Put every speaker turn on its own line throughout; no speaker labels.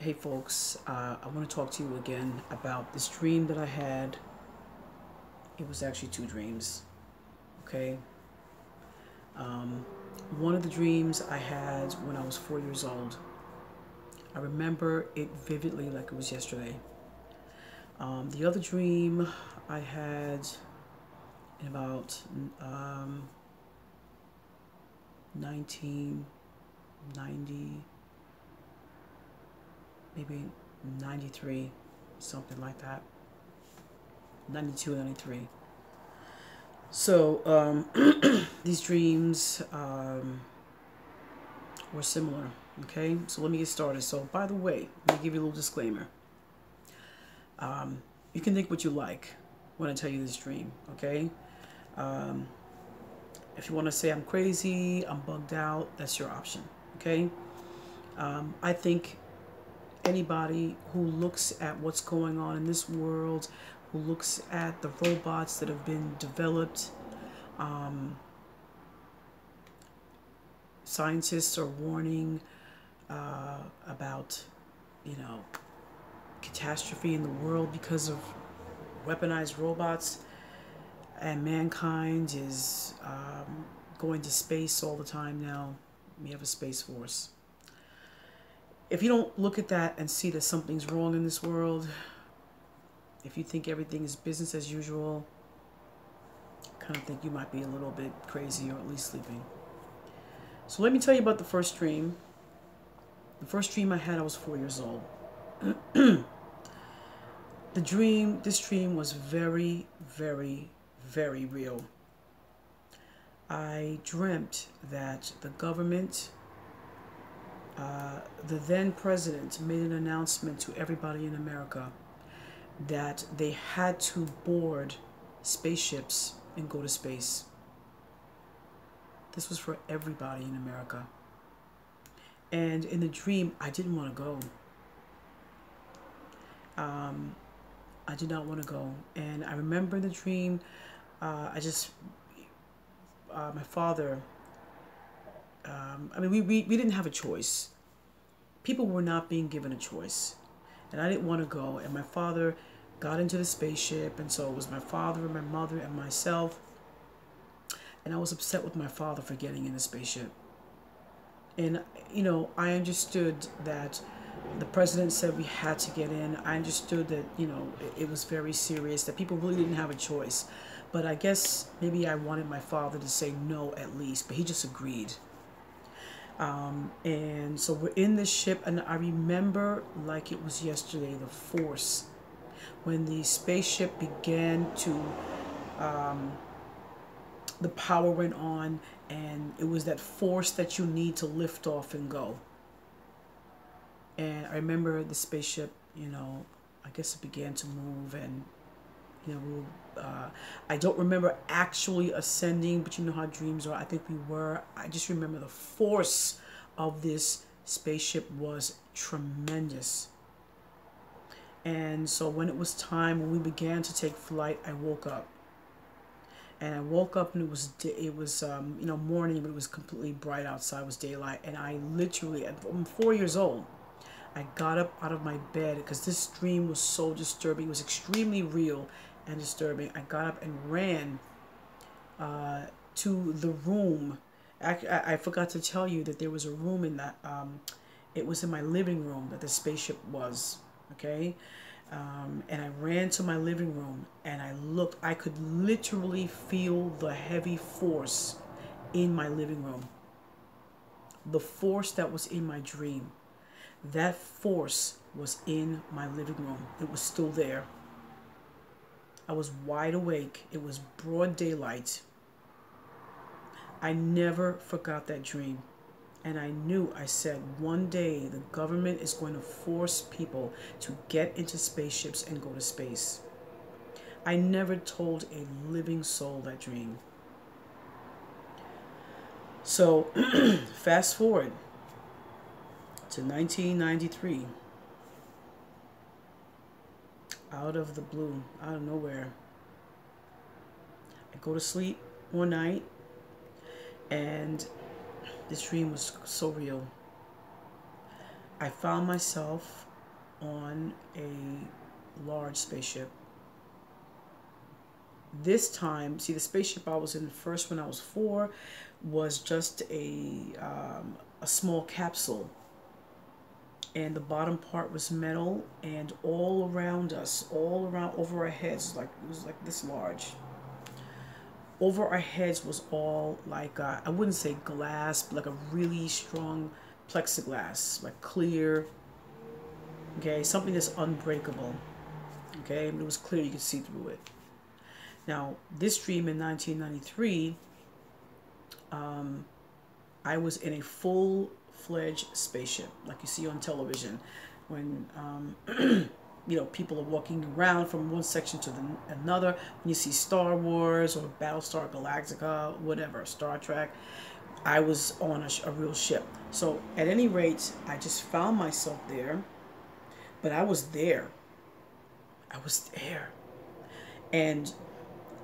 Hey folks, I want to talk to you again about this dream that I had. It was actually two dreams, okay? Um, one of the dreams I had when I was 4 years old. I remember it vividly like it was yesterday. The other dream I had in about 1990, maybe 93, something like that. 92, 93. So these dreams were similar. Okay, so let me get started. So by the way, let me give you a little disclaimer. You can think what you like when I tell you this dream. Okay, if you want to say I'm crazy, I'm bugged out, that's your option. Okay, I think anybody who looks at what's going on in this world, who looks at the robots that have been developed, scientists are warning about, you know, catastrophe in the world because of weaponized robots, and mankind is going to space all the time now. We have a space force. If you don't look at that and see that something's wrong in this world, if you think everything is business as usual, I kind of think you might be a little bit crazy or at least sleeping. So let me tell you about the first dream. The first dream I had, I was 4 years old. This dream was very, very, very real. I dreamt that the government, the then president, made an announcement to everybody in America that they had to board spaceships and go to space. This was for everybody in America. And in the dream, I didn't want to go. I did not want to go. And I remember in the dream, my father, we didn't have a choice. People were not being given a choice. And I didn't want to go. And my father got into the spaceship. And so it was my father and my mother and myself. And I was upset with my father for getting in the spaceship. And, you know, I understood that the president said we had to get in. I understood that, you know, it was very serious, that people really didn't have a choice. But I guess maybe I wanted my father to say no at least, but he just agreed. And so we're in this ship, and I remember like it was yesterday, the force. When the spaceship began to, the power went on, and it was that force that you need to lift off and go. And I remember the spaceship, you know, I guess it began to move, and, you know, I don't remember actually ascending, but you know how dreams are. I think we were. I just remember the force of this spaceship was tremendous. And so when it was time, when we began to take flight, I woke up. And I woke up, and it was you know, morning, but it was completely bright outside. It was daylight, and I literally, I'm 4 years old. I got up out of my bed because this dream was so disturbing. It was extremely real and disturbing. I got up and ran to the room. I forgot to tell you that there was a room in that. It was in my living room that the spaceship was. Okay. And I ran to my living room, and I looked. I could literally feel the heavy force in my living room. The force that was in my dream. That force was in my living room. It was still there. I was wide awake. It was broad daylight. I never forgot that dream. And I knew, I said, one day the government is going to force people to get into spaceships and go to space. I never told a living soul that dream. So, fast forward to 1993. Out of the blue, out of nowhere, I go to sleep one night, and this dream was so real. I found myself on a large spaceship. This time, see, the spaceship I was in first when I was 4 was just a small capsule, and the bottom part was metal, and all around us, all around over our heads, like it was like this large. Over our heads was all like I wouldn't say glass, but like a really strong plexiglass, like clear. Okay, something that's unbreakable. Okay, but it was clear, you could see through it. Now, this dream in 1993, I was in a full-fledged spaceship, like you see on television, when you know, people are walking around from one section to another. When you see Star Wars or Battlestar Galactica, whatever, Star Trek, I was on a real ship. So at any rate, I just found myself there, but I was there. I was there. And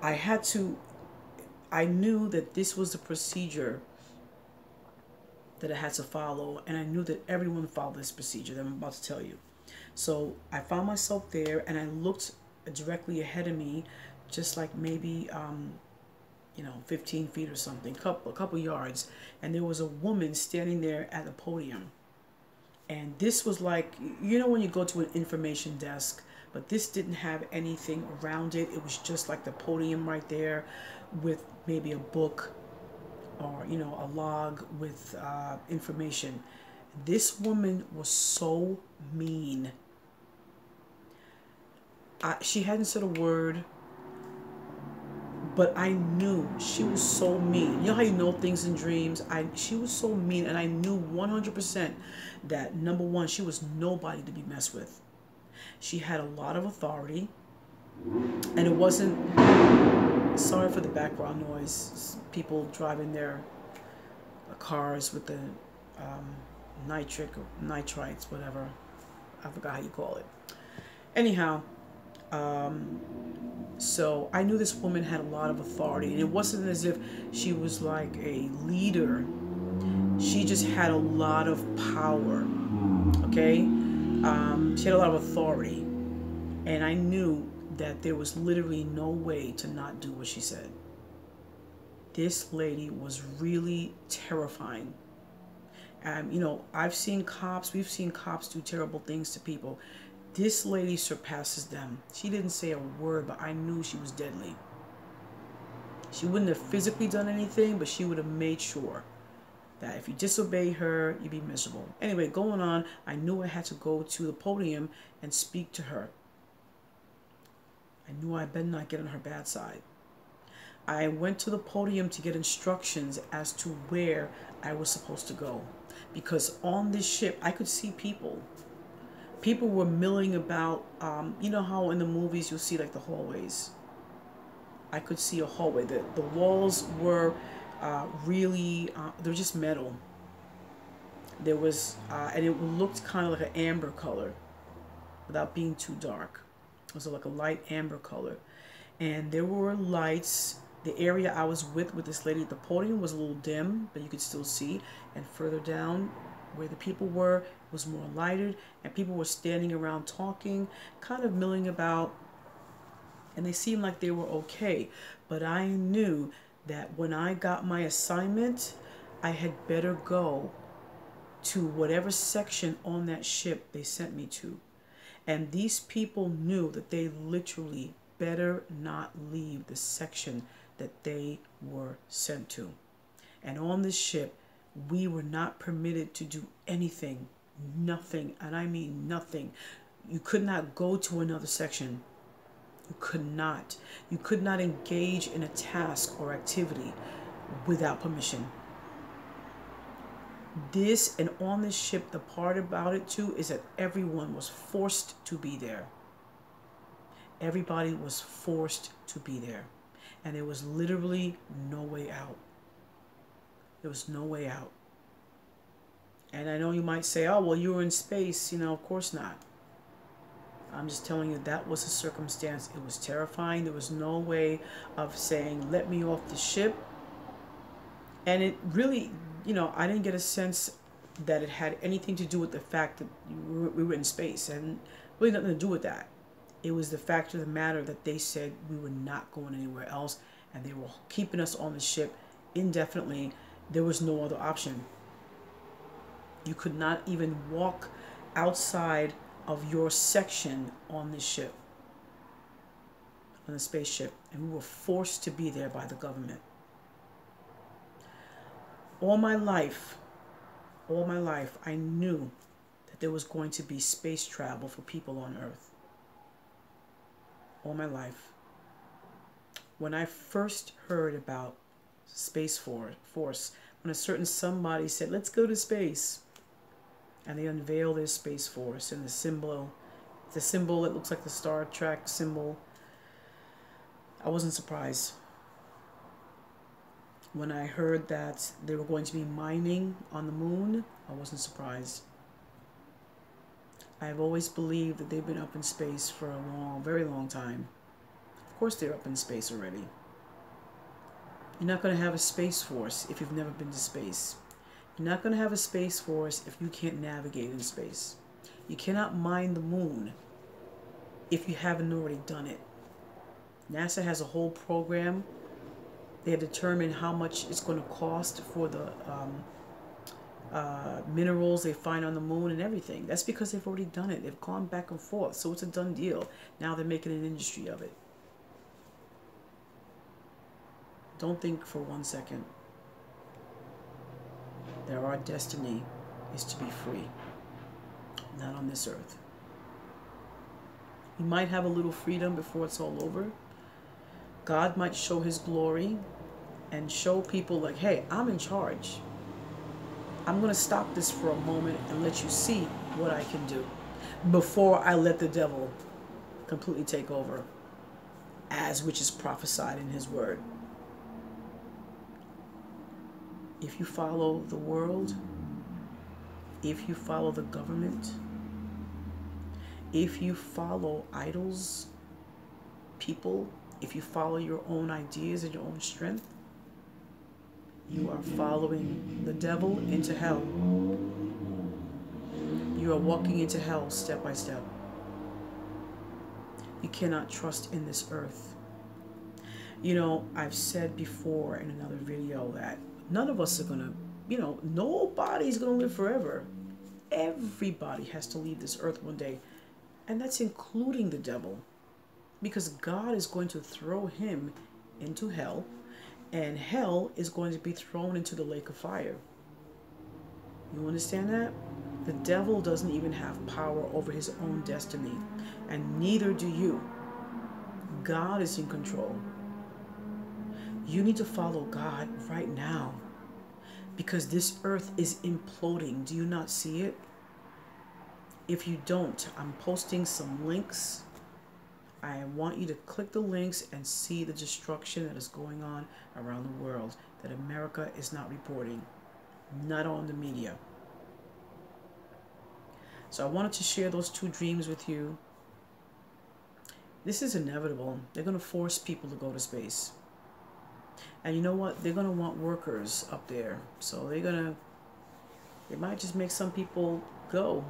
I knew that this was the procedure that I had to follow, and I knew that everyone followed this procedure that I'm about to tell you. So I found myself there, and I looked directly ahead of me, just like maybe, 15 feet or something, a couple yards, and there was a woman standing there at the podium. And this was like, you know, when you go to an information desk, but this didn't have anything around it. It was just like the podium right there with maybe a book or, you know, a log with information. This woman was so mean. She hadn't said a word, but I knew she was so mean. You know how you know things in dreams? She was so mean, and I knew 100% that, number one, she was nobody to be messed with. She had a lot of authority, and it wasn't, sorry for the background noise, people driving their cars with the nitrites, whatever. I forgot how you call it. Anyhow, so I knew this woman had a lot of authority, and it wasn't as if she was like a leader. She just had a lot of power, okay? She had a lot of authority, and I knew that there was literally no way to not do what she said. This lady was really terrifying. You know, we've seen cops do terrible things to people. This lady surpasses them. She didn't say a word, but I knew she was deadly. She wouldn't have physically done anything, but she would have made sure that if you disobey her, you'd be miserable. Anyway, going on, I knew I had to go to the podium and speak to her. I knew I better not get on her bad side. I went to the podium to get instructions as to where I was supposed to go. Because on this ship, I could see people. People were milling about. You know how in the movies you'll see like the hallways? I could see a hallway. The walls were really, they were just metal. There was, and it looked kind of like an amber color without being too dark. It was like a light amber color. And there were lights. The area I was with this lady at the podium was a little dim, but you could still see. And further down where the people were, it was more lighted, and people were standing around talking, kind of milling about, and they seemed like they were okay. But I knew that when I got my assignment, I had better go to whatever section on that ship they sent me to. And these people knew that they literally better not leave the section that they were sent to. And on this ship, we were not permitted to do anything, nothing, and I mean nothing. You could not go to another section. You could not. You could not engage in a task or activity without permission. This, and on this ship, the part about it too is that everyone was forced to be there. Everybody was forced to be there. And there was literally no way out. There was no way out. And I know you might say, oh, well, you were in space. You know, of course not. I'm just telling you that was a circumstance. It was terrifying. There was no way of saying, let me off the ship. And it really, you know, I didn't get a sense that it had anything to do with the fact that we were in space, and really nothing to do with that. It was the fact of the matter that they said we were not going anywhere else, and they were keeping us on the ship indefinitely. There was no other option. You could not even walk outside of your section on the ship, on the spaceship, and we were forced to be there by the government. All my life, I knew that there was going to be space travel for people on Earth. All my life. When I first heard about Space Force, when a certain somebody said, let's go to space, and they unveiled their Space Force and the symbol that looks like the Star Trek symbol, I wasn't surprised. When I heard that they were going to be mining on the moon, I wasn't surprised. I've always believed that they've been up in space for a very long time. Of course they're up in space already. You're not going to have a Space Force if you've never been to space. You're not going to have a Space Force if you can't navigate in space. You cannot mine the moon if you haven't already done it. NASA has a whole program. They have determined how much it's going to cost for the minerals they find on the moon and everything. That's because they've already done it. They've gone back and forth, so it's a done deal. Now they're making an industry of it. Don't think for 1 second that our destiny is to be free. Not on this earth. You might have a little freedom before it's all over. God might show his glory and show people like, hey, I'm in charge. I'm going to stop this for a moment and let you see what I can do before I let the devil completely take over, as which is prophesied in his word. If you follow the world, if you follow the government, if you follow idols, people, if you follow your own ideas and your own strength, you are following the devil into hell. You are walking into hell step by step. You cannot trust in this earth. You know, I've said before in another video that none of us are going to, nobody's going to live forever. Everybody has to leave this earth one day. And that's including the devil. Because God is going to throw him into hell. And hell is going to be thrown into the lake of fire. You understand that? The devil doesn't even have power over his own destiny. And neither do you. God is in control. You need to follow God right now. Because this earth is imploding. Do you not see it? If you don't, I'm posting some links. I want you to click the links and see the destruction that is going on around the world that America is not reporting. Not on the media. So I wanted to share those two dreams with you. This is inevitable. They're going to force people to go to space. And you know what? They're going to want workers up there. So they might just make some people go.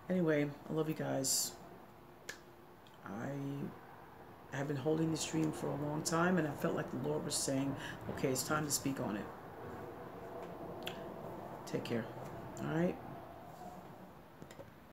Anyway, I love you guys. I have been holding this dream for a long time, and I felt like the Lord was saying, okay, it's time to speak on it. Take care. All right?